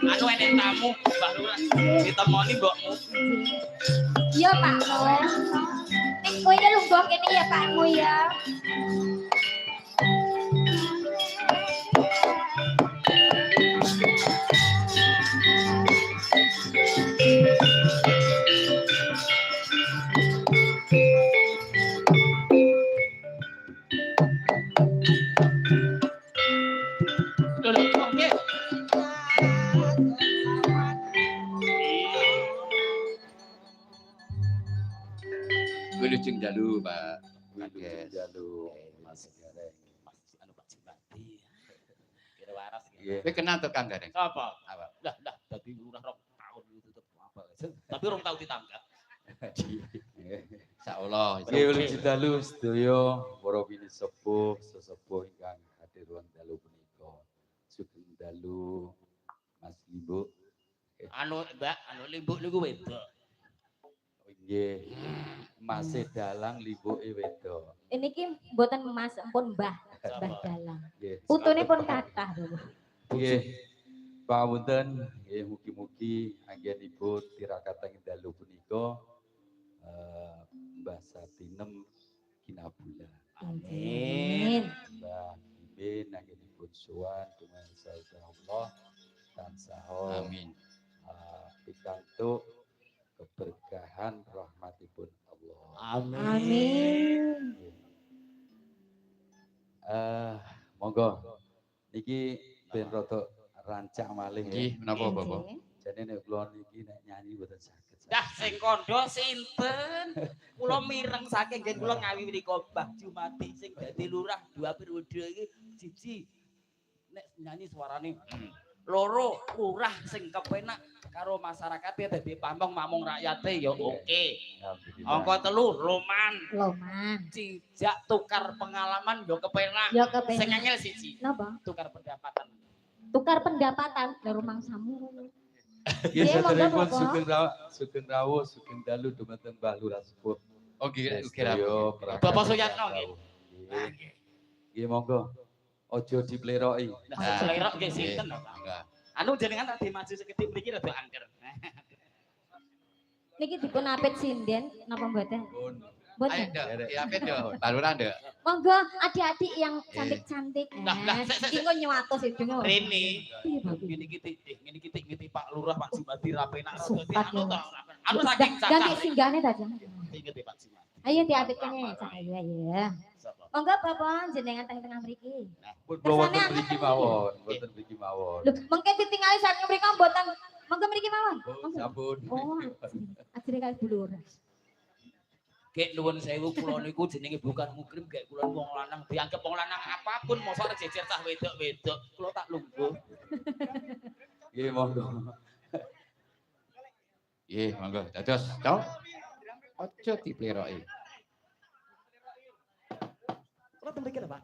Anu enek tamu, Mbak Lurah. Ditemoni mbokmu. Iya Pak Nur. Nek kowe ya lunggah kene ya Pakmu ya. Wilujeng dalu Pak. Wilujeng dalu Mas Gareng. Anu Pak Jimbati. Kira waras Nggih. Kowe kenal to Kang Gareng? Apa? Apa? Lah dadi lurah rong tahun itu tetep apa. Tapi rong tahun ditanggap. Insyaallah. Nggih wilujeng dalu sedaya para wini sepuh, sesepuh ingkang hadir wonten dalu punika. Sugeng dalu Mas Limbu. Anu Mbak, anu limbuk niku wedok. Nggih. Masih dalang limbuke wedok. Ini ki mboten Mas pun Mbah Dalang. Nggih. Putune pun kathah lho. Nggih. Pangapunten, nggih mugi-mugi anggenipun tirakateng dalu punika Mbah Satinem kinabula. Amin. Mbah Mimin anggenipun sowan dumateng Allah tansah Amin. pikantuk keberkahan rahmatipun Allah. Amin. Monggo niki ben rada rancak malih Nggih, menapa Bapak? Jane nek kula niki nek nyanyi mboten saged. Dah sing kandha sinten? Kula mireng saking ngen kula ngawi menika Mbah Jumadi sing dadi lurah dua periode iki siji nek nyanyi suarane loro lurah sing kepenak karo masyarakat dadi pamong mamung rakyate ya oke. Angka telu Loman. Cijak tukar pengalaman yo kepenak. Ya kepenak. Sing angel siji. Napa? Tukar pendapatan. Tukar pendapatan lho rumangsamu. Nggih saderengipun monggo, sugeng rawuh sugeng dalu dumateng Mbah Lurah sepuh. Oh nggih, Sedaya Bapak Suyatno nggih. Nggih. Nggih monggo. Aja dipleroki. Nah, selera nggih sinten? Enggak. Anu jenengan tadi maju sekedhik mriki rada angker. Niki dipun apit sinden napa mboten? Mboten. Ayo Nduk, diapit yo. Balura Nduk. Monggo adik-adik yang cantik-cantik. Lah, Iki kok nyawatos hidungnya. Rene. Ngene iki ngene Pak Lurah Pak Jumadi rapenak Sumpah, anu to. Mas. Anu saking Ganti singgahnya tadi. Ngene Pak Jumadi. Ayo diapit kene cahaya ya. Sapa? Monggo Bapak jenengan tengah-tengah mriki. Pun boten mriki mawon, boten mriki mawon. Lho, mengke ditingali saking mriki mboten. Monggo mriki mawon. Sampun. Oh, ajine kali bulur. Kek nuwun sewu kula niku jenenge bukan mukrim gek kula wong lanang dianggep wong lanang apapun mosok arep jejer cah wedok-wedok kula tak lungguh. Nggih monggo. Nggih, monggo. Dados, Cok. Aja dipleroki. Kula teng mriki lho, Pak.